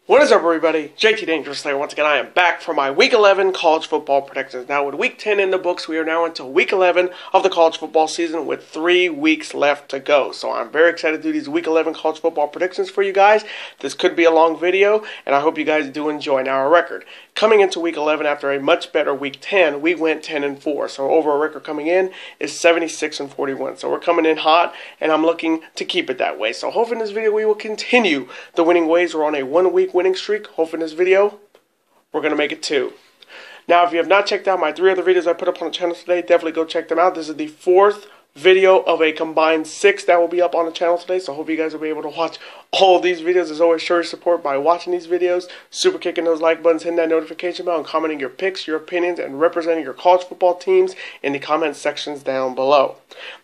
What is up, everybody? JT Dangerous Slayer. Once again, I am back for my Week 11 college football predictions. Now, with Week 10 in the books, we are now into Week 11 of the college football season with 3 weeks left to go. So I'm very excited to do these Week 11 college football predictions for you guys. This could be a long video, and I hope you guys do enjoy. Now, our record. Coming into Week 11 after a much better Week 10, we went 10-4. So overall record coming in is 76-41. So we're coming in hot, and I'm looking to keep it that way. So hopefully in this video we will continue the winning ways. We're on a 1-week winning streak. Hopefully in this video we're going to make it 2. Now, if you have not checked out my 3 other videos I put up on the channel today, definitely go check them out. This is the 4th video of a combined 6 that will be up on the channel today, so I hope you guys will be able to watch all of these videos. As always, show your support by watching these videos, super kicking those like buttons, hitting that notification bell, and commenting your picks, your opinions, and representing your college football teams in the comment sections down below.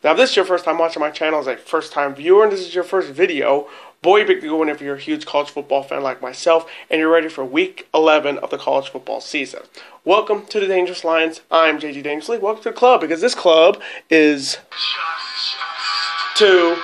Now, if this is your first time watching my channel as a first time viewer, and this is your first video, boy, big to go in if you're a huge college football fan like myself and you're ready for Week 11 of the college football season. Welcome to the Dangerous Lions. I'm JG Dangerous League. Welcome to the club, because this club is to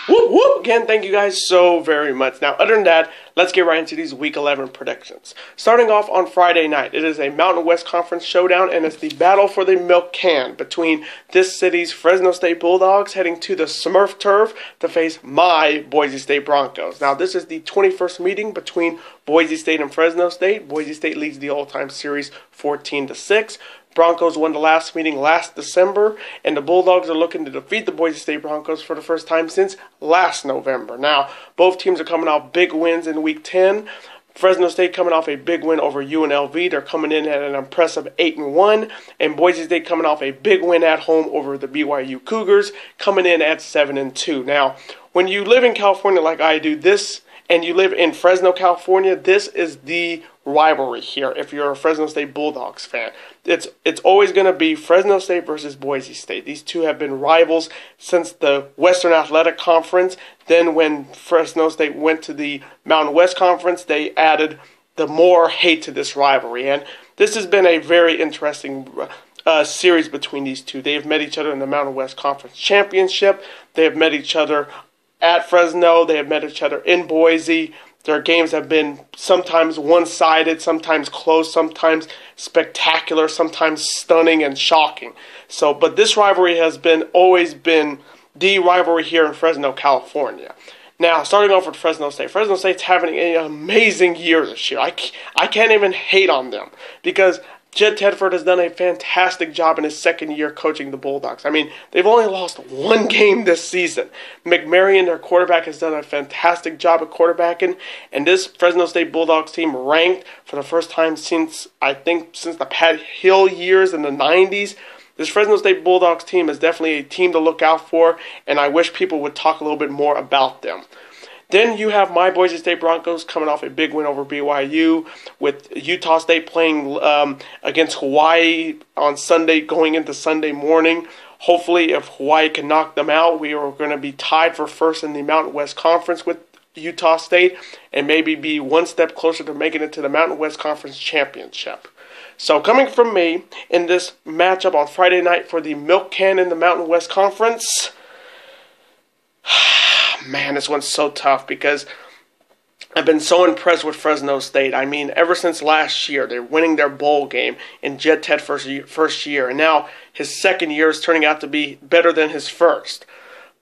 whoop whoop. Again, thank you guys so very much. Now, other than that, let's get right into these Week 11 predictions. Starting off on Friday night, it is a Mountain West Conference showdown, and it's the battle for the milk can between this city's Fresno State Bulldogs heading to the Smurf Turf to face my Boise State Broncos. Now, this is the 21st meeting between Boise State and Fresno State. Boise State leads the all-time series 14-6. Broncos won the last meeting last December, and the Bulldogs are looking to defeat the Boise State Broncos for the first time since last November. Now, both teams are coming off big wins in Week 10. Fresno State coming off a big win over UNLV. They're coming in at an impressive 8-1, and Boise State coming off a big win at home over the BYU Cougars, coming in at 7-2. Now, when you live in California like I do, and you live in Fresno, California, this is the rivalry here if you're a Fresno State Bulldogs fan. It's always going to be Fresno State versus Boise State. These two have been rivals since the Western Athletic Conference. Then when Fresno State went to the Mountain West Conference, they added the more hate to this rivalry. And this has been a very interesting series between these two. They have met each other in the Mountain West Conference Championship. They have met each other at Fresno. They have met each other in Boise. Their games have been sometimes one-sided, sometimes close, sometimes spectacular, sometimes stunning and shocking. But this rivalry has always been the rivalry here in Fresno, California. Now, starting off with Fresno State. Fresno State's having an amazing year this year. I can't even hate on them, because Jed Tedford has done a fantastic job in his second year coaching the Bulldogs. I mean, they've only lost 1 game this season. McMarion, their quarterback, has done a fantastic job at quarterbacking, and this Fresno State Bulldogs team ranked for the first time since the Pat Hill years in the 90s. This Fresno State Bulldogs team is definitely a team to look out for, and I wish people would talk a little bit more about them. Then you have my Boise State Broncos coming off a big win over BYU, with Utah State playing against Hawaii on Sunday, going into Sunday morning. Hopefully, if Hawaii can knock them out, we are going to be tied for first in the Mountain West Conference with Utah State, and maybe be one step closer to making it to the Mountain West Conference Championship. So coming from me in this matchup on Friday night for the milk can in the Mountain West Conference, man, this one's so tough, because I've been so impressed with Fresno State. I mean, ever since last year, they're winning their bowl game in Jed Tedford's first year, and now his second year is turning out to be better than his first.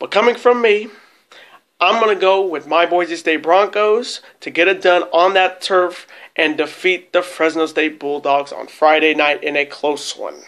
But coming from me, I'm going to go with my Boise State Broncos to get it done on that turf and defeat the Fresno State Bulldogs on Friday night in a close one.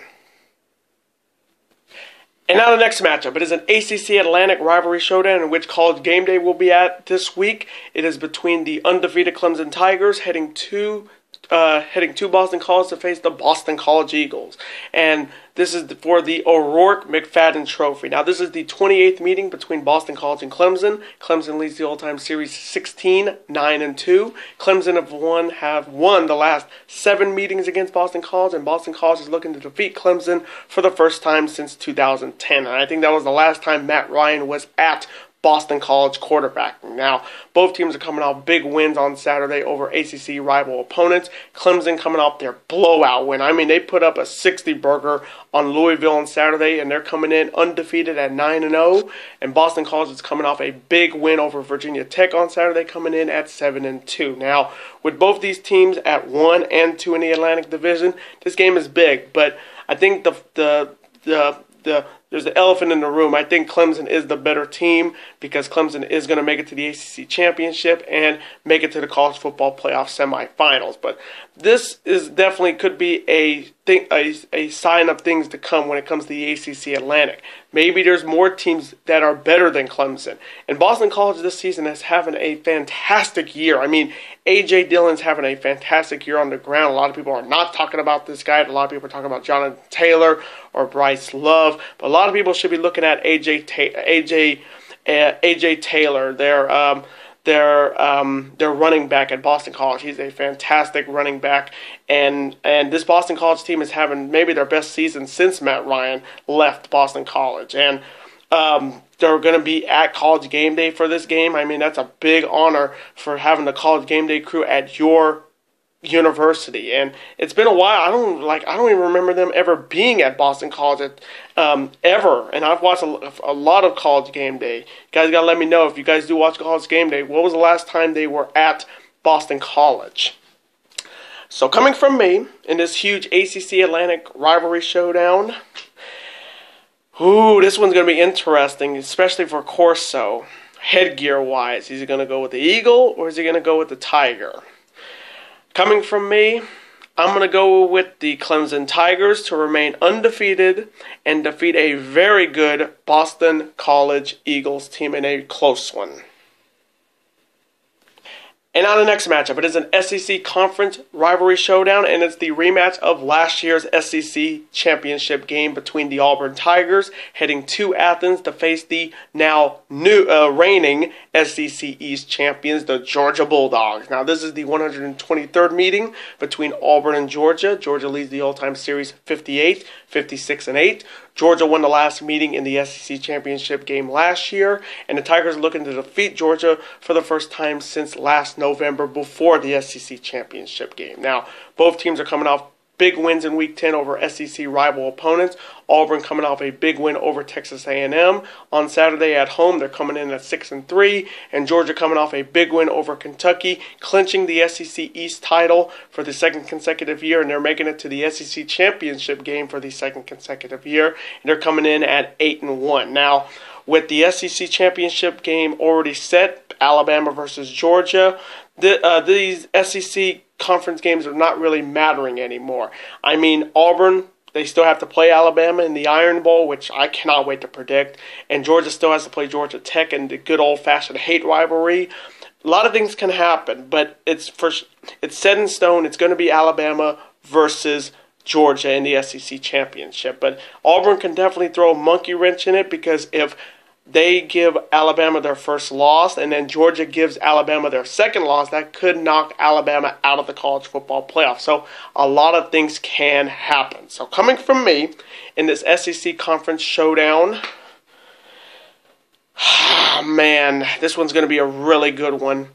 And now the next matchup. It is an ACC Atlantic rivalry showdown in which College Game Day will be at this week. It is between the undefeated Clemson Tigers heading to Boston College to face the Boston College Eagles. And this is for the O'Rourke McFadden Trophy. Now, this is the 28th meeting between Boston College and Clemson. Clemson leads the all-time series 16-9-2. Clemson have won the last 7 meetings against Boston College, and Boston College is looking to defeat Clemson for the first time since 2010. And I think that was the last time Matt Ryan was at Boston College quarterbacking. Now, both teams are coming off big wins on Saturday over ACC rival opponents. Clemson coming off their blowout win. I mean, they put up a 60-burger on Louisville on Saturday, and they're coming in undefeated at 9-0. And Boston College is coming off a big win over Virginia Tech on Saturday, coming in at 7-2. Now, with both these teams at 1 and 2 in the Atlantic Division, this game is big, but I think there's an elephant in the room. I think Clemson is the better team because Clemson is going to make it to the ACC championship and make it to the college football playoff semifinals. But this is definitely could be a sign of things to come when it comes to the ACC Atlantic. Maybe there's more teams that are better than Clemson. And Boston College this season is having a fantastic year. I mean, AJ Dillon's having a fantastic year on the ground. A lot of people are not talking about this guy. A lot of people are talking about Jonathan Taylor or Bryce Love. But a lot of people should be looking at AJ Taylor, their running back at Boston College. He's a fantastic running back, and this Boston College team is having maybe their best season since Matt Ryan left Boston College. And they're going to be at College Game Day for this game. I mean, that's a big honor for having the College Game Day crew at your university, and it's been a while. I don't even remember them ever being at Boston College ever. And I've watched a lot of College Game Day. You guys gotta let me know if you guys do watch College Game Day. What was the last time they were at Boston College? So coming from me in this huge ACC Atlantic rivalry showdown, this one's gonna be interesting, especially for Corso. Headgear wise, is he gonna go with the Eagle or is he gonna go with the Tiger? Coming from me, I'm going to go with the Clemson Tigers to remain undefeated and defeat a very good Boston College Eagles team in a close one. And now the next matchup. It is an SEC Conference rivalry showdown, and it's the rematch of last year's SEC championship game between the Auburn Tigers heading to Athens to face the now reigning SEC East champions, the Georgia Bulldogs. Now, this is the 123rd meeting between Auburn and Georgia. Georgia leads the all-time series 58, 56-8. Georgia won the last meeting in the SEC championship game last year, and the Tigers are looking to defeat Georgia for the first time since last November before the SEC championship game. Now, both teams are coming off big wins in Week 10 over SEC rival opponents. Auburn coming off a big win over Texas A&M on Saturday at home. They're coming in at 6-3, and Georgia coming off a big win over Kentucky, clinching the SEC East title for the second consecutive year, and they're making it to the SEC championship game for the second consecutive year, and they're coming in at 8-1. Now, with the SEC championship game already set, Alabama versus Georgia, these SEC conference games are not really mattering anymore. I mean, Auburn, they still have to play Alabama in the Iron Bowl, which I cannot wait to predict, and Georgia still has to play Georgia Tech in the good old-fashioned hate rivalry. A lot of things can happen, but it's set in stone. It's going to be Alabama versus Georgia in the SEC championship, but Auburn can definitely throw a monkey wrench in it, because if they give Alabama their first loss, and then Georgia gives Alabama their second loss, that could knock Alabama out of the college football playoff. So a lot of things can happen. So coming from me in this SEC conference showdown, man, this one's going to be a really good one.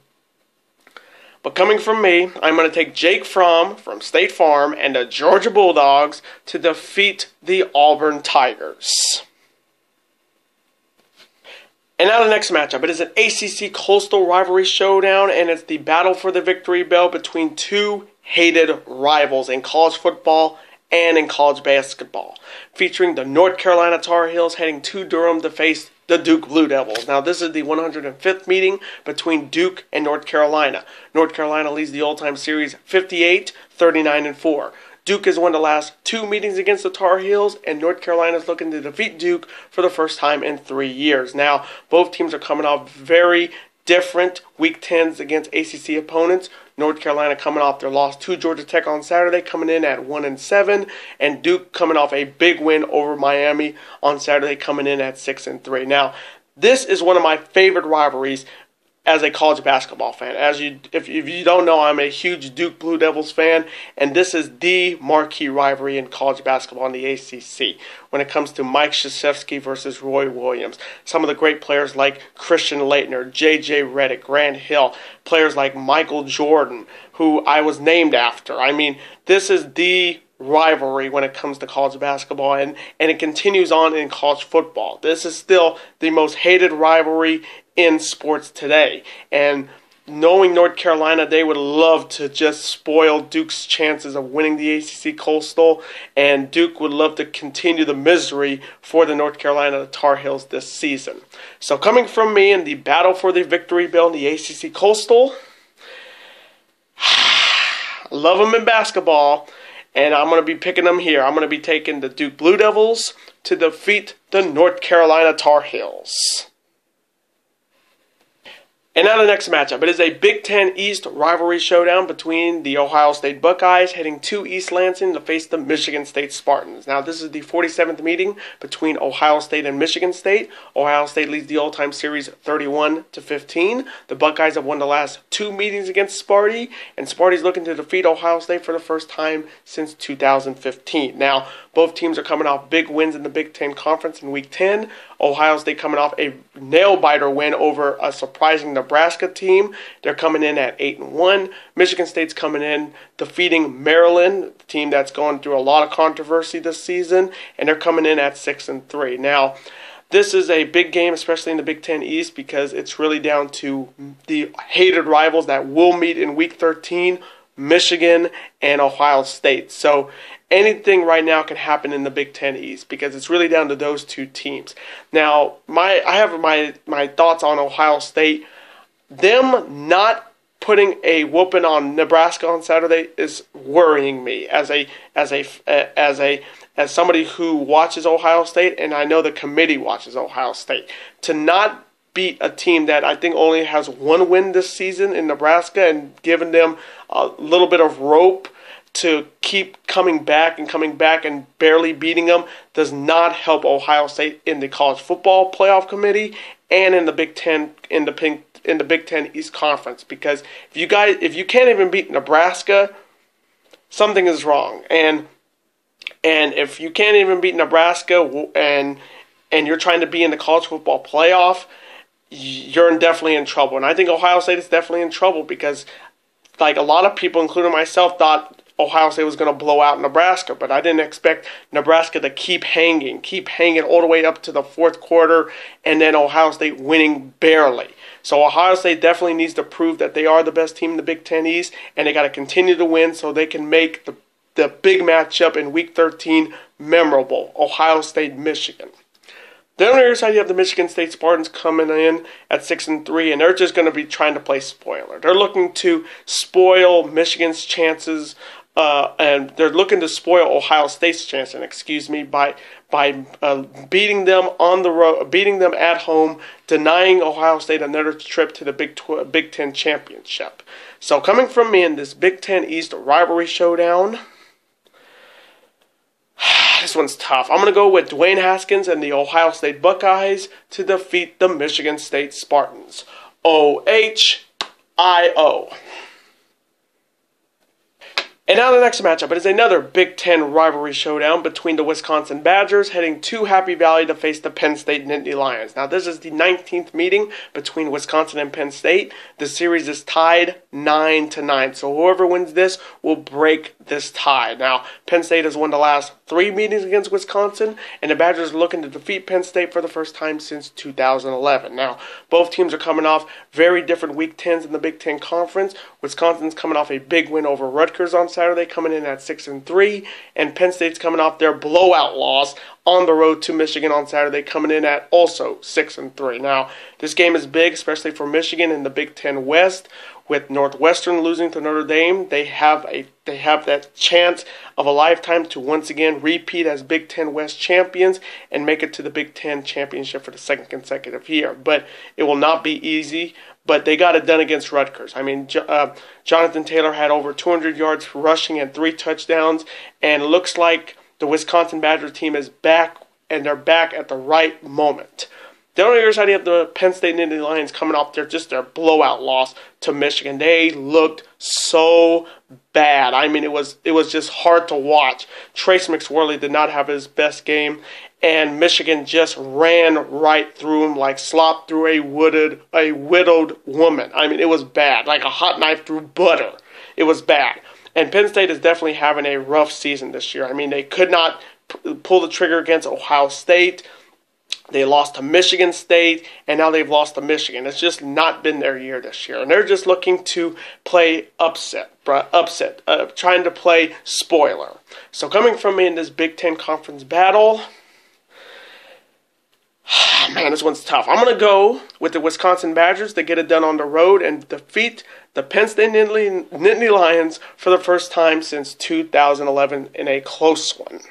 But coming from me, I'm going to take Jake Fromm from State Farm and the Georgia Bulldogs to defeat the Auburn Tigers. And now the next matchup. It is an ACC Coastal Rivalry showdown, and it's the battle for the victory bell between two hated rivals in college football and in college basketball, featuring the North Carolina Tar Heels heading to Durham to face the Duke Blue Devils. Now, this is the 105th meeting between Duke and North Carolina. North Carolina leads the all-time series 58, 39-4. Duke has won the last two meetings against the Tar Heels, and North Carolina is looking to defeat Duke for the first time in 3 years. Now, both teams are coming off very different Week 10s against ACC opponents. North Carolina coming off their loss to Georgia Tech on Saturday, coming in at 1-7, and Duke coming off a big win over Miami on Saturday, coming in at 6-3. Now, this is one of my favorite rivalries as a college basketball fan. If you don't know, I'm a huge Duke Blue Devils fan, and this is the marquee rivalry in college basketball in the ACC when it comes to Mike Krzyzewski versus Roy Williams. Some of the great players like Christian Laettner, J.J. Redick, Grant Hill, players like Michael Jordan, who I was named after. I mean, this is the rivalry when it comes to college basketball, and it continues on in college football. This is still the most hated rivalry in sports today, and knowing North Carolina, they would love to just spoil Duke's chances of winning the ACC Coastal, and Duke would love to continue the misery for the North Carolina Tar Heels this season. So coming from me in the battle for the victory bell in the ACC Coastal, I love them in basketball, and I'm going to be picking them here. I'm going to be taking the Duke Blue Devils to defeat the North Carolina Tar Heels. And now the next matchup. It is a Big Ten East rivalry showdown between the Ohio State Buckeyes heading to East Lansing to face the Michigan State Spartans. Now this is the 47th meeting between Ohio State and Michigan State. Ohio State leads the all-time series 31-15. The Buckeyes have won the last 2 meetings against Sparty, and Sparty's looking to defeat Ohio State for the first time since 2015. Now both teams are coming off big wins in the Big Ten Conference in Week 10. Ohio State coming off a nail-biter win over a surprising Nebraska team. They're coming in at 8-1. Michigan State's coming in defeating Maryland, the team that's gone through a lot of controversy this season, and they're coming in at 6-3. Now, this is a big game, especially in the Big Ten East, because it's really down to the hated rivals that will meet in Week 13, Michigan and Ohio State. So anything right now can happen in the Big Ten East because it's really down to those two teams. Now, I have my thoughts on Ohio State. Them not putting a whooping on Nebraska on Saturday is worrying me as somebody who watches Ohio State, and I know the committee watches Ohio State. To not beat a team that I think only has 1 win this season in Nebraska and giving them a little bit of rope to keep coming back and barely beating them does not help Ohio State in the college football playoff committee and in the Big Ten in the Big Ten East Conference, because if you can't even beat Nebraska, something is wrong. And if you can't even beat Nebraska and you're trying to be in the college football playoff, you're definitely in trouble. And I think Ohio State is definitely in trouble because, like, a lot of people, including myself, thought Ohio State was going to blow out Nebraska, but I didn't expect Nebraska to keep hanging all the way up to the fourth quarter, and then Ohio State winning barely. So Ohio State definitely needs to prove that they are the best team in the Big Ten East, and they got to continue to win so they can make the big matchup in Week 13 memorable. Ohio State, Michigan. Then on the other side, you have the Michigan State Spartans coming in at 6-3, and they're just going to be trying to play spoiler. They're looking to spoil Michigan's chances, and they're looking to spoil Ohio State's chances, by beating them on the road, beating them at home, denying Ohio State another trip to the Big Ten championship. So coming from me in this Big Ten East rivalry showdown, this one's tough. I'm going to go with Dwayne Haskins and the Ohio State Buckeyes to defeat the Michigan State Spartans. OHIO. And now the next matchup. It is another Big Ten rivalry showdown between the Wisconsin Badgers heading to Happy Valley to face the Penn State Nittany Lions. Now this is the 19th meeting between Wisconsin and Penn State. The series is tied 9-9. So whoever wins this will break this tie. Now Penn State has won the last 3 meetings against Wisconsin, and the Badgers are looking to defeat Penn State for the first time since 2011. Now both teams are coming off very different Week 10s in the Big Ten Conference. Wisconsin's coming off a big win over Rutgers on Saturday, coming in at 6-3, and Penn State's coming off their blowout loss on the road to Michigan on Saturday, coming in at also 6-3. Now, this game is big, especially for Michigan in the Big Ten West. With Northwestern losing to Notre Dame, they have that chance of a lifetime to once again repeat as Big Ten West champions and make it to the Big Ten championship for the second consecutive year. But it will not be easy. But they got it done against Rutgers. I mean, Jonathan Taylor had over 200 yards rushing and 3 touchdowns, and it looks like the Wisconsin Badger team is back, and they're back at the right moment. The other side, you have the Penn State Nittany Lions coming off their blowout loss to Michigan. They looked so bad. I mean, it was just hard to watch. Trace McSorley did not have his best game, and Michigan just ran right through him like slop through a widowed woman. I mean, it was bad, like a hot knife through butter. It was bad. And Penn State is definitely having a rough season this year. I mean, they could not pull the trigger against Ohio State. They lost to Michigan State, and now they've lost to Michigan. It's just not been their year this year. And they're just looking to play trying to play spoiler. So coming from me in this Big Ten Conference battle, man, this one's tough. I'm going to go with the Wisconsin Badgers to get it done on the road and defeat the Penn State Nittany Lions for the first time since 2011 in a close one.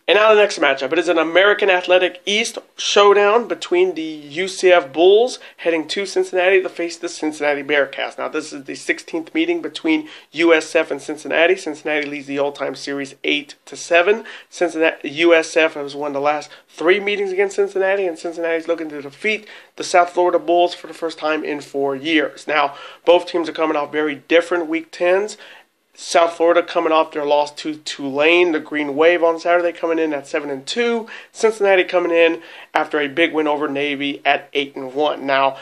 And now the next matchup. It is an American Athletic East showdown between the UCF Bulls heading to Cincinnati to face the Cincinnati Bearcats. Now this is the 16th meeting between USF and Cincinnati. Cincinnati leads the all-time series 8-7. USF has won the last 3 meetings against Cincinnati, and Cincinnati's looking to defeat the South Florida Bulls for the first time in 4 years. Now both teams are coming off very different Week 10s. South Florida coming off their loss to Tulane, the Green Wave on Saturday, coming in at 7-2. Cincinnati coming in after a big win over Navy at 8-1. Now,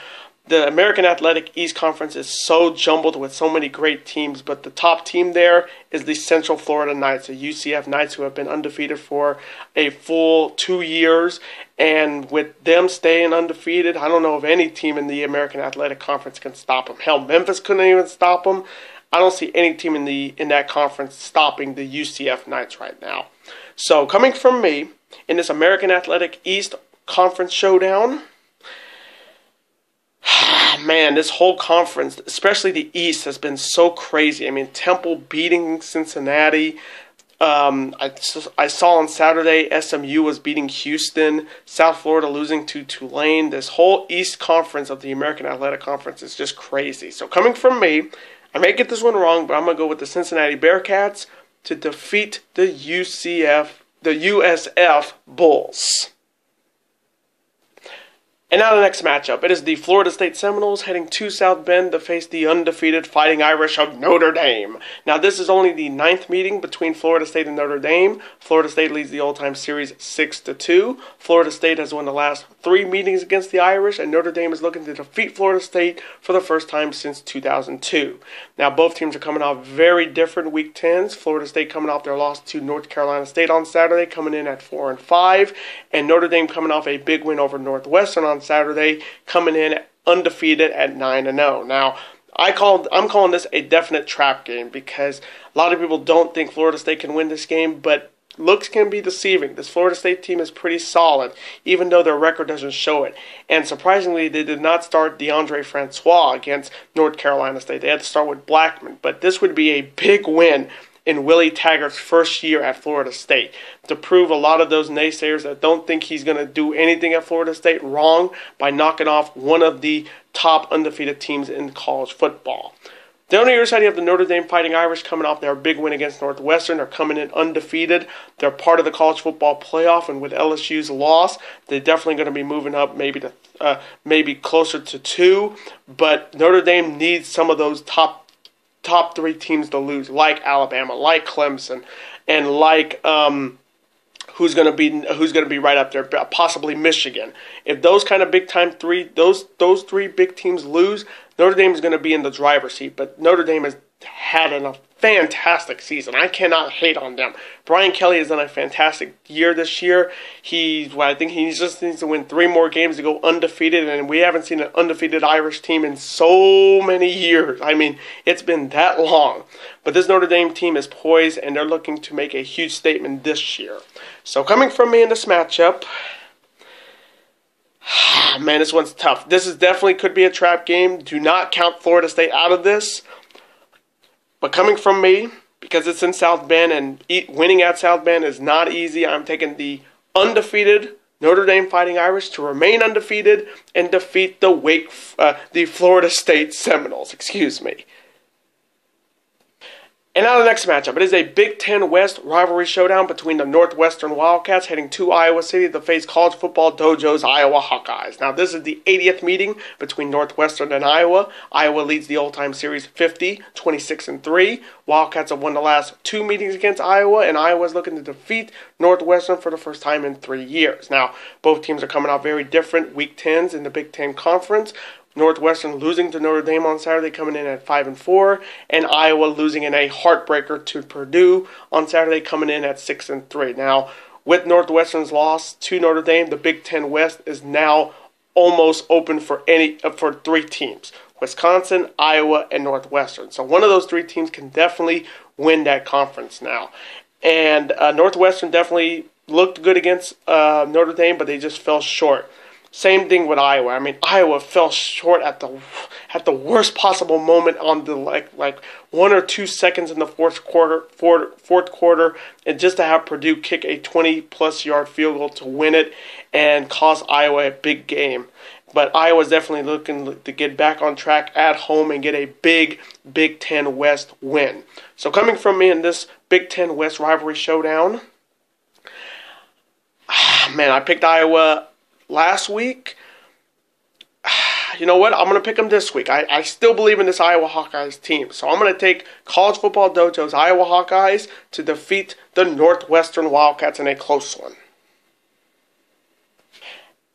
the American Athletic East Conference is so jumbled with so many great teams, but the top team there is the Central Florida Knights, the UCF Knights, who have been undefeated for a full 2 years. And with them staying undefeated, I don't know if any team in the American Athletic Conference can stop them. Hell, Memphis couldn't even stop them. I don't see any team in that conference stopping the UCF Knights right now. So coming from me in this American Athletic East Conference showdown, man, this whole conference, especially the East, has been so crazy. I mean, Temple beating Cincinnati. I saw on Saturday SMU was beating Houston, South Florida losing to Tulane. This whole East Conference of the American Athletic Conference is just crazy. So coming from me, I may get this one wrong, but I'm going to go with the Cincinnati Bearcats to defeat the USF Bulls. And now the next matchup. It is the Florida State Seminoles heading to South Bend to face the undefeated Fighting Irish of Notre Dame. Now this is only the 9th meeting between Florida State and Notre Dame. Florida State leads the all-time series 6-2. Florida State has won the last 3 meetings against the Irish, and Notre Dame is looking to defeat Florida State for the first time since 2002. Now both teams are coming off very different Week 10s. Florida State coming off their loss to North Carolina State on Saturday, coming in at 4-5, and Notre Dame coming off a big win over Northwestern on Saturday, coming in undefeated at 9-0. Now, I'm calling this a definite trap game because a lot of people don't think Florida State can win this game, but looks can be deceiving. This Florida State team is pretty solid, even though their record doesn't show it. And surprisingly, they did not start DeAndre Francois against North Carolina State. They had to start with Blackman, but this would be a big win in Willie Taggart's first year at Florida State to prove a lot of those naysayers that don't think he's going to do anything at Florida State wrong by knocking off one of the top undefeated teams in college football. The only other side, you have the Notre Dame Fighting Irish coming off their big win against Northwestern. They're coming in undefeated. They're part of the college football playoff, and with LSU's loss, they're definitely going to be moving up maybe closer to 2. But Notre Dame needs some of those top 3 teams to lose, like Alabama, like Clemson, and like who's going to be right up there, possibly Michigan. If those kind of big time those 3 big teams lose, Notre Dame is going to be in the driver's seat. But Notre Dame has had a fantastic season. I cannot hate on them. Brian Kelly has done a fantastic year this year. I think he just needs to win 3 more games to go undefeated, and we haven't seen an undefeated Irish team in so many years. I mean, it's been that long. But this Notre Dame team is poised, and they're looking to make a huge statement this year. So coming from me in this matchup, man, this one's tough. This is definitely could be a trap game. Do not count Florida State out of this. But coming from me, because it's in South Bend and winning at South Bend is not easy, I'm taking the undefeated Notre Dame Fighting Irish to remain undefeated and defeat the Florida State Seminoles. And now the next matchup. It is a Big Ten West rivalry showdown between the Northwestern Wildcats heading to Iowa City to face College Football Dojo's Iowa Hawkeyes. Now this is the 80th meeting between Northwestern and Iowa. Iowa leads the all-time series 50, 26-3. Wildcats have won the last 2 meetings against Iowa, and Iowa is looking to defeat Northwestern for the first time in 3 years. Now both teams are coming out very different Week 10s in the Big Ten Conference. Northwestern losing to Notre Dame on Saturday, coming in at 5-4, and Iowa losing in a heartbreaker to Purdue on Saturday, coming in at 6-3. Now, with Northwestern's loss to Notre Dame, the Big Ten West is now almost open for 3 teams: Wisconsin, Iowa, and Northwestern. So one of those 3 teams can definitely win that conference now. And Northwestern definitely looked good against Notre Dame, but they just fell short. Same thing with Iowa. I mean, Iowa fell short at the worst possible moment on the like 1 or 2 seconds in the fourth quarter, and just to have Purdue kick a 20-plus yard field goal to win it and cost Iowa a big game. But Iowa's definitely looking to get back on track at home and get a big Big Ten West win. So coming from me in this Big Ten West rivalry showdown, man, I picked Iowa last week. You know what? I'm going to pick them this week. I still believe in this Iowa Hawkeyes team. So I'm going to take College Football Dojo's Iowa Hawkeyes to defeat the Northwestern Wildcats in a close one.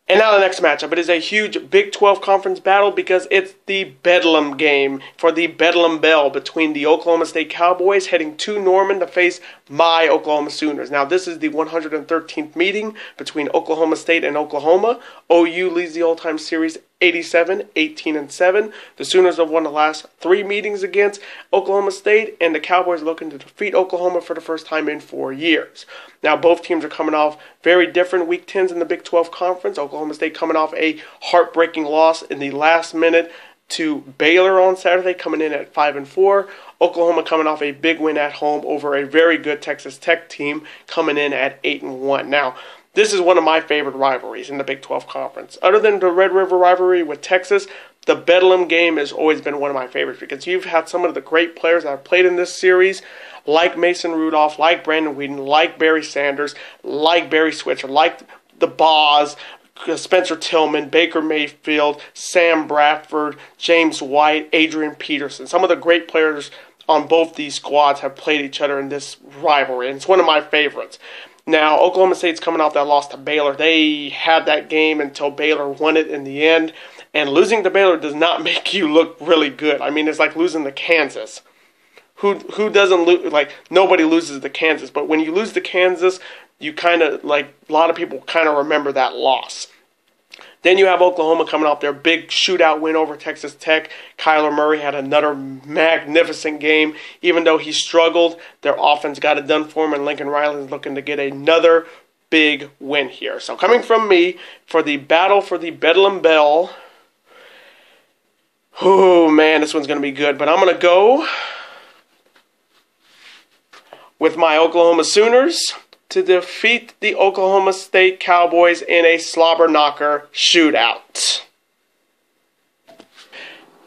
And now the next matchup. It is a huge Big 12 conference battle because it's the Bedlam game for the Bedlam Bell between the Oklahoma State Cowboys heading to Norman to face my Oklahoma Sooners. Now this is the 113th meeting between Oklahoma State and Oklahoma. OU leads the all-time series 87, 18-7. The Sooners have won the last 3 meetings against Oklahoma State, and the Cowboys looking to defeat Oklahoma for the first time in 4 years. Now, both teams are coming off very different Week 10s in the Big 12 Conference. Oklahoma State coming off a heartbreaking loss in the last minute to Baylor on Saturday, coming in at 5-4. Oklahoma coming off a big win at home over a very good Texas Tech team, coming in at 8-1. Now, this is one of my favorite rivalries in the Big 12 Conference. Other than the Red River rivalry with Texas, the Bedlam game has always been one of my favorites because you've had some of the great players that have played in this series, like Mason Rudolph, like Brandon Whedon, like Barry Sanders, like Barry Switzer, like the Boz, Spencer Tillman, Baker Mayfield, Sam Bradford, James White, Adrian Peterson. Some of the great players on both these squads have played each other in this rivalry, and it's one of my favorites. Now, Oklahoma State's coming off that loss to Baylor. They had that game until Baylor won it in the end, and losing to Baylor does not make you look really good. I mean, it's like losing to Kansas. Who doesn't lose? Like, nobody loses to Kansas, but when you lose to Kansas, you kind of, like, a lot of people kind of remember that loss. Then you have Oklahoma coming off their big shootout win over Texas Tech. Kyler Murray had another magnificent game. Even though he struggled, their offense got it done for him, and Lincoln Riley is looking to get another big win here. So coming from me for the battle for the Bedlam Bell. Oh, man, this one's going to be good. But I'm going to go with my Oklahoma Sooners to defeat the Oklahoma State Cowboys in a slobber knocker shootout.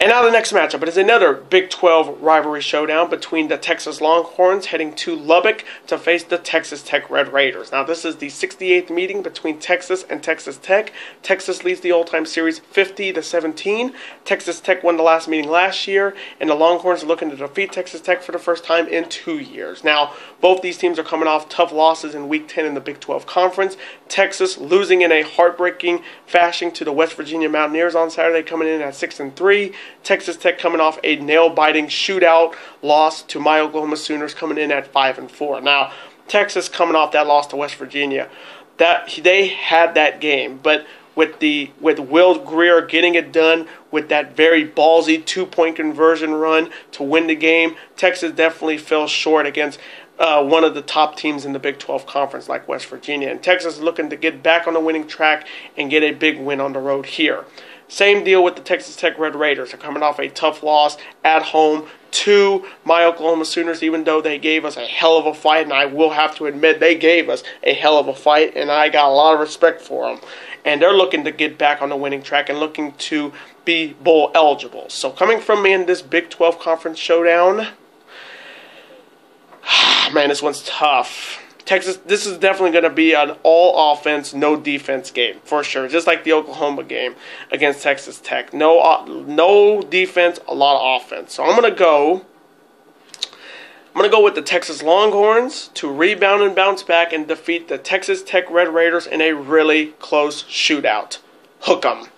And now the next matchup. It is another Big 12 rivalry showdown between the Texas Longhorns heading to Lubbock to face the Texas Tech Red Raiders. Now this is the 68th meeting between Texas and Texas Tech. Texas leads the all-time series 50-17. Texas Tech won the last meeting last year, and the Longhorns are looking to defeat Texas Tech for the first time in 2 years. Now, both these teams are coming off tough losses in Week 10 in the Big 12 Conference. Texas losing in a heartbreaking fashion to the West Virginia Mountaineers on Saturday, coming in at 6-3. Texas Tech coming off a nail-biting shootout loss to my Oklahoma Sooners, coming in at 5-4. Now, Texas coming off that loss to West Virginia, that they had that game, but with Will Greer getting it done with that very ballsy 2-point conversion run to win the game, Texas definitely fell short against one of the top teams in the Big 12 Conference like West Virginia. And Texas is looking to get back on the winning track and get a big win on the road here. Same deal with the Texas Tech Red Raiders. They're coming off a tough loss at home to my Oklahoma Sooners, even though they gave us a hell of a fight, and I will have to admit they gave us a hell of a fight, and I got a lot of respect for them. And they're looking to get back on the winning track and looking to be bowl eligible. So coming from me in this Big 12 Conference showdown, Man, this one's tough. Texas, this is definitely going to be an all-offense, no-defense game, for sure. Just like the Oklahoma game against Texas Tech. No defense, a lot of offense. So I'm going to go with the Texas Longhorns to rebound and bounce back and defeat the Texas Tech Red Raiders in a really close shootout. Hook 'em.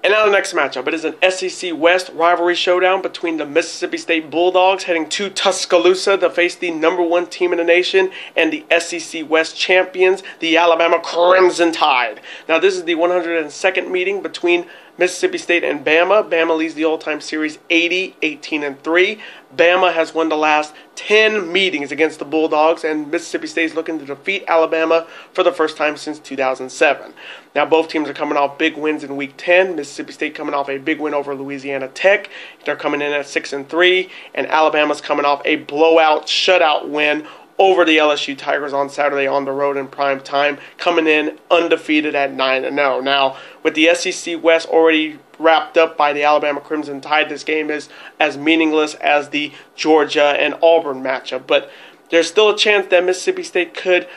And now the next matchup. It is an SEC West rivalry showdown between the Mississippi State Bulldogs heading to Tuscaloosa to face the #1 team in the nation and the SEC West champions, the Alabama Crimson Tide. Now this is the 102nd meeting between Mississippi State and Bama. Bama leads the all-time series 18-3. Bama has won the last 10 meetings against the Bulldogs, and Mississippi State is looking to defeat Alabama for the first time since 2007. Now, both teams are coming off big wins in Week 10. Mississippi State coming off a big win over Louisiana Tech. They're coming in at 6-3, and Alabama's coming off a blowout, shutout win over the LSU Tigers on Saturday on the road in prime time, coming in undefeated at 9-0. Now, with the SEC West already wrapped up by the Alabama Crimson Tide, this game is as meaningless as the Georgia and Auburn matchup. But there's still a chance that Mississippi State could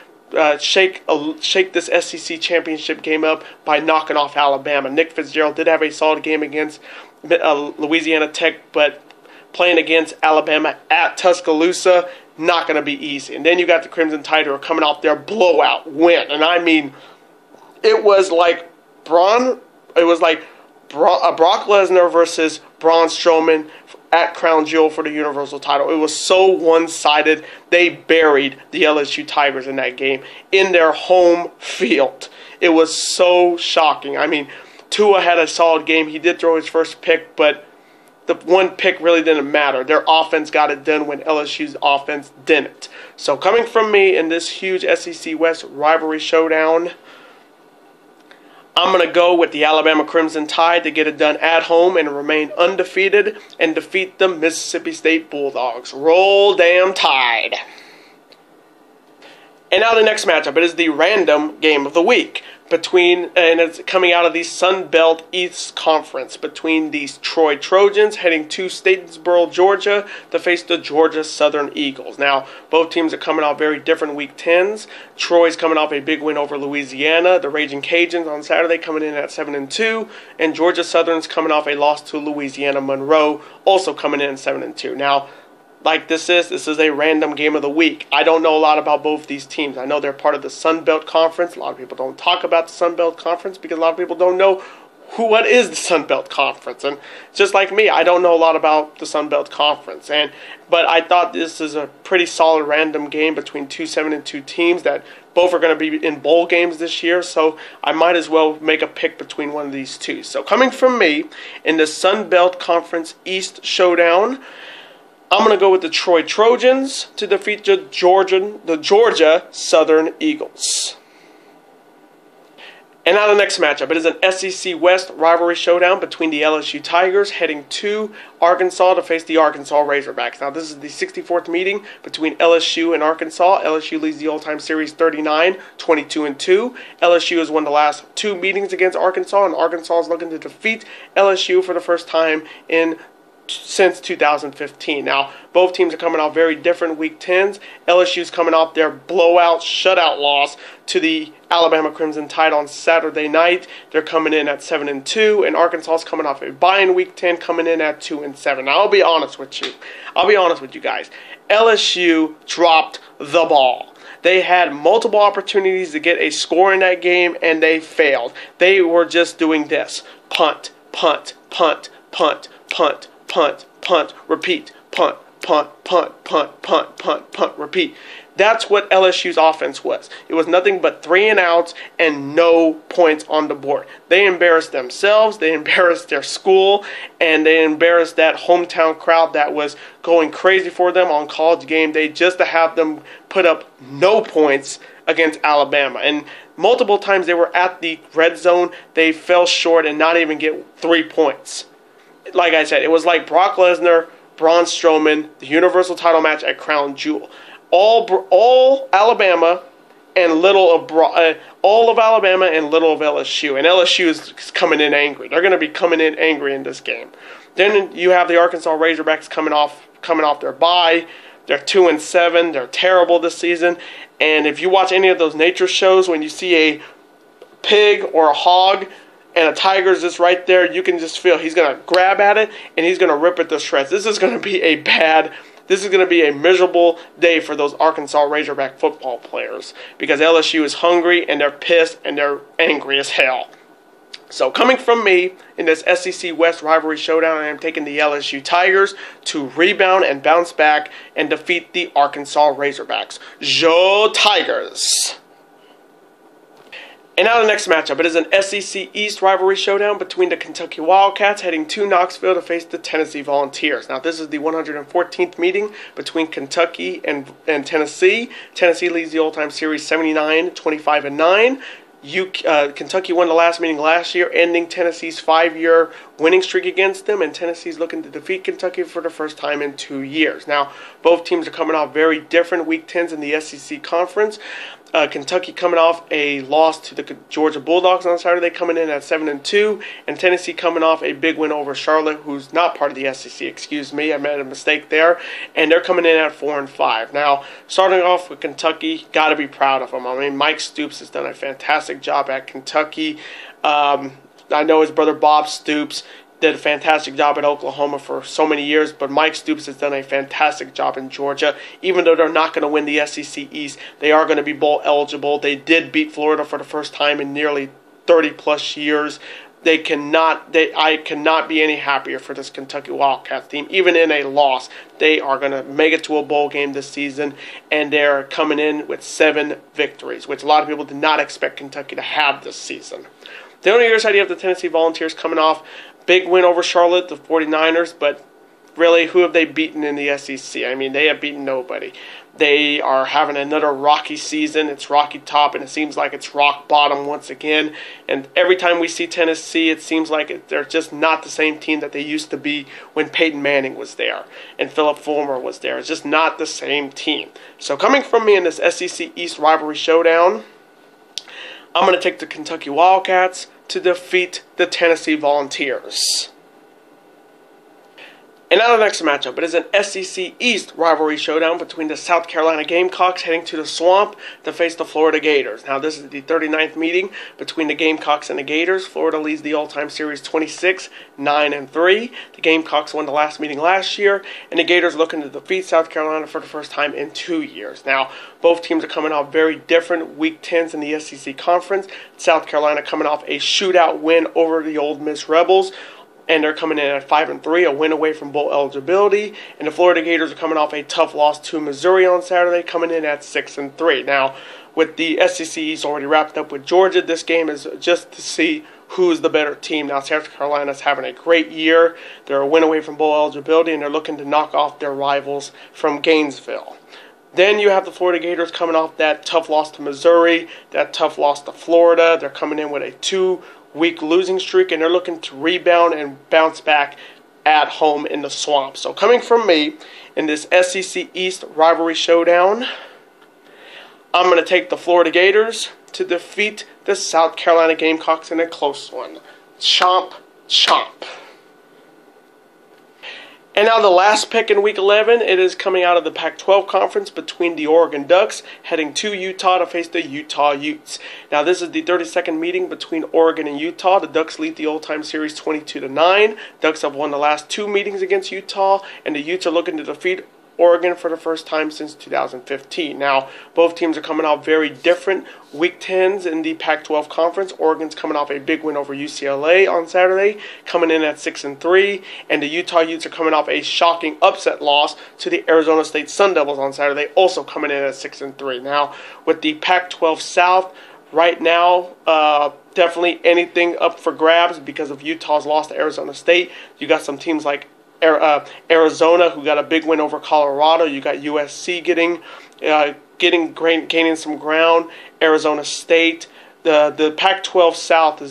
shake this SEC championship game up by knocking off Alabama. Nick Fitzgerald did have a solid game against Louisiana Tech, but playing against Alabama at Tuscaloosa, not going to be easy. And then you got the Crimson Tide who are coming off their blowout win. And I mean, it was like Brock Lesnar versus Braun Strowman at Crown Jewel for the Universal title. It was so one-sided. They buried the LSU Tigers in that game in their home field. It was so shocking. I mean, Tua had a solid game. He did throw his first pick, but the one pick really didn't matter. Their offense got it done when LSU's offense didn't. So coming from me in this huge SEC West rivalry showdown, I'm going to go with the Alabama Crimson Tide to get it done at home and remain undefeated and defeat the Mississippi State Bulldogs. Roll damn Tide. And now the next matchup, it is the random game of the week and it's coming out of the Sun Belt East Conference between these Troy Trojans heading to Statesboro, Georgia to face the Georgia Southern Eagles. Now, both teams are coming off very different Week 10s. Troy's coming off a big win over Louisiana, the Raging Cajuns on Saturday coming in at 7-2, and Georgia Southern's coming off a loss to Louisiana Monroe, also coming in at 7-2. Now, like this is a random game of the week. I don't know a lot about both these teams. I know they're part of the Sun Belt Conference. A lot of people don't talk about the Sun Belt Conference because a lot of people don't know what is the Sun Belt Conference. And just like me, I don't know a lot about the Sun Belt Conference. But I thought this is a pretty solid random game between two 7-2 teams that both are going to be in bowl games this year. So I might as well make a pick between one of these two. So coming from me in the Sun Belt Conference East Showdown, I'm going to go with the Troy Trojans to defeat the Georgia Southern Eagles. And now the next matchup. It is an SEC West rivalry showdown between the LSU Tigers heading to Arkansas to face the Arkansas Razorbacks. Now this is the 64th meeting between LSU and Arkansas. LSU leads the all-time series 39-22-2. LSU has won the last 2 meetings against Arkansas, and Arkansas is looking to defeat LSU for the first time since 2015. Now, both teams are coming off very different Week 10s. LSU's coming off their blowout, shutout loss to the Alabama Crimson Tide on Saturday night. They're coming in at 7-2, and Arkansas's coming off a bye in Week 10, coming in at 2-7. Now, I'll be honest with you guys. LSU dropped the ball. They had multiple opportunities to get a score in that game, and they failed. They were just doing this. Punt, punt, punt, punt, punt, punt, punt, repeat, punt, punt, punt, punt, punt, punt, punt, repeat. That's what LSU's offense was. It was nothing but 3-and-outs and no points on the board. They embarrassed themselves, they embarrassed their school, and they embarrassed that hometown crowd that was going crazy for them on College Game Day just to have them put up no points against Alabama. And multiple times they were at the red zone, they fell short and not even get 3 points. Like I said, it was like Brock Lesnar, Braun Strowman, the Universal title match at Crown Jewel. All Alabama and little of all of Alabama and little of LSU. And LSU is coming in angry. They're going to be coming in angry in this game. Then you have the Arkansas Razorbacks coming off their bye. They're 2-7. They're terrible this season. And if you watch any of those nature shows, when you see a pig or a hog and a tiger's just right there, you can just feel he's going to grab at it and he's going to rip it to shreds. This is going to be a miserable day for those Arkansas Razorback football players because LSU is hungry and they're pissed and they're angry as hell. So coming from me in this SEC West rivalry showdown, I am taking the LSU Tigers to rebound and bounce back and defeat the Arkansas Razorbacks. Go Tigers! And now the next matchup. It is an SEC East rivalry showdown between the Kentucky Wildcats heading to Knoxville to face the Tennessee Volunteers. Now this is the 114th meeting between Kentucky and Tennessee. Tennessee leads the all-time series 79-25-9. Kentucky won the last meeting last year, ending Tennessee's 5-year winning streak against them, and Tennessee's looking to defeat Kentucky for the first time in 2 years. Now, both teams are coming off very different Week 10s in the SEC Conference. Kentucky coming off a loss to the Georgia Bulldogs on Saturday, coming in at 7-2, and Tennessee coming off a big win over Charlotte, who's not part of the SEC. Excuse me, I made a mistake there, and they're coming in at 4-5. Now, starting off with Kentucky, got to be proud of them. I mean, Mike Stoops has done a fantastic job at Kentucky. I know his brother Bob Stoops did a fantastic job at Oklahoma for so many years, but Mike Stoops has done a fantastic job in Georgia. Even though they're not going to win the SEC East, they are going to be bowl eligible. They did beat Florida for the first time in nearly 30-plus years. I cannot be any happier for this Kentucky Wildcats team. Even in a loss, they are going to make it to a bowl game this season, and they're coming in with 7 victories, which a lot of people did not expect Kentucky to have this season. The only other side, you have the Tennessee Volunteers coming off big win over Charlotte, the 49ers, but really, who have they beaten in the SEC? I mean, they have beaten nobody. They are having another rocky season. It's rocky top, and it seems like it's rock bottom once again. And every time we see Tennessee, it seems like they're just not the same team that they used to be when Peyton Manning was there and Philip Fulmer was there. It's just not the same team. So coming from me in this SEC East rivalry showdown, I'm going to take the Kentucky Wildcats to defeat the Tennessee Volunteers. And now the next matchup. It is an SEC East rivalry showdown between the South Carolina Gamecocks heading to the Swamp to face the Florida Gators. Now this is the 39th meeting between the Gamecocks and the Gators. Florida leads the all-time series 26-9-3. The Gamecocks won the last meeting last year, and the Gators looking to defeat South Carolina for the first time in 2 years. Now both teams are coming off very different Week 10s in the SEC Conference. South Carolina coming off a shootout win over the Ole Miss Rebels, and they're coming in at 5-3, a win away from bowl eligibility. And the Florida Gators are coming off a tough loss to Missouri on Saturday, coming in at 6-3. Now, with the SEC East already wrapped up with Georgia, this game is just to see who's the better team. Now, South Carolina's having a great year. They're a win away from bowl eligibility, and they're looking to knock off their rivals from Gainesville. Then you have the Florida Gators coming off that tough loss to Missouri, that tough loss to Florida. They're coming in with a 2-week losing streak, and they're looking to rebound and bounce back at home in the Swamp. So coming from me in this SEC East rivalry showdown, I'm going to take the Florida Gators to defeat the South Carolina Gamecocks in a close one. Chomp, chomp. And now the last pick in Week 11, it is coming out of the Pac-12 Conference between the Oregon Ducks heading to Utah to face the Utah Utes. Now this is the 32nd meeting between Oregon and Utah. The Ducks lead the all-time series 22-9. Ducks have won the last 2 meetings against Utah, and the Utes are looking to defeat Oregon for the first time since 2015. Now, both teams are coming off very different Week 10s in the Pac-12 Conference. Oregon's coming off a big win over UCLA on Saturday, coming in at 6-3, and the Utah Utes are coming off a shocking upset loss to the Arizona State Sun Devils on Saturday, also coming in at 6-3. Now, with the Pac-12 South, right now, definitely anything up for grabs because of Utah's loss to Arizona State. You got some teams like Arizona, who got a big win over Colorado. You got USC gaining some ground. Arizona State. The Pac-12 South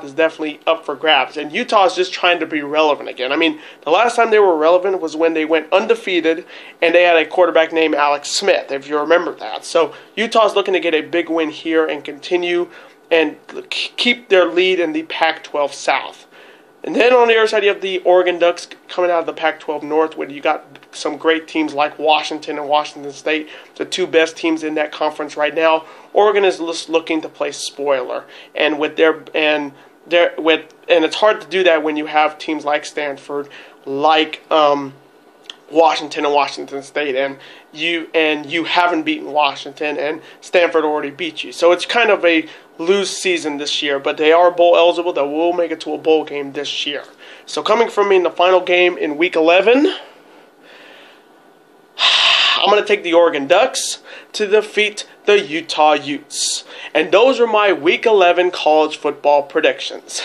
is definitely up for grabs, and Utah is just trying to be relevant again. I mean, the last time they were relevant was when they went undefeated and they had a quarterback named Alex Smith, if you remember that. So Utah's looking to get a big win here and continue and keep their lead in the Pac-12 South. And then on the other side, you have the Oregon Ducks coming out of the Pac-12 North, where you got some great teams like Washington and Washington State, the two best teams in that conference right now. Oregon is just looking to play spoiler, and it's hard to do that when you have teams like Stanford, like Washington and Washington State, and you haven't beaten Washington, and Stanford already beat you. So it's kind of a lose season this year, but they are bowl eligible. That will make it to a bowl game this year. So coming from me in the final game in Week 11, I'm going to take the Oregon Ducks to defeat the Utah Utes. And those are my Week 11 college football predictions.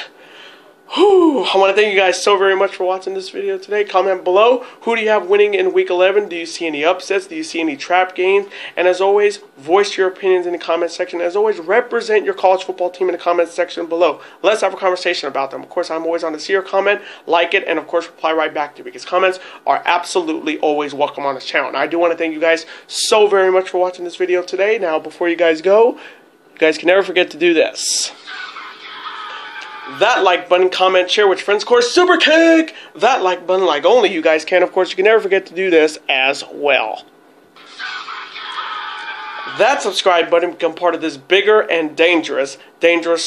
I want to thank you guys so very much for watching this video today. Comment below, who do you have winning in Week 11? Do you see any upsets? Do you see any trap games? And as always, voice your opinions in the comment section. As always, represent your college football team in the comment section below. Let's have a conversation about them. Of course, I'm always on to see your comment, like it, and of course, reply right back to you, because comments are absolutely always welcome on this channel. And I do want to thank you guys so very much for watching this video today. Now, before you guys go, you guys can never forget to do this. That like button, comment, share with your friends, of course, super kick that like button like only you guys can. Of course, you can never forget to do this as well. That subscribe button become part of this bigger and dangerous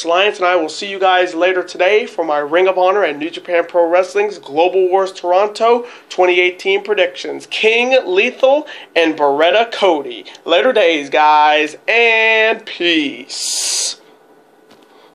alliance, and I will see you guys later today for my Ring of Honor and New Japan Pro Wrestling's Global Wars Toronto 2018 predictions. King Lethal and Beretta Cody. Later days, guys, and peace.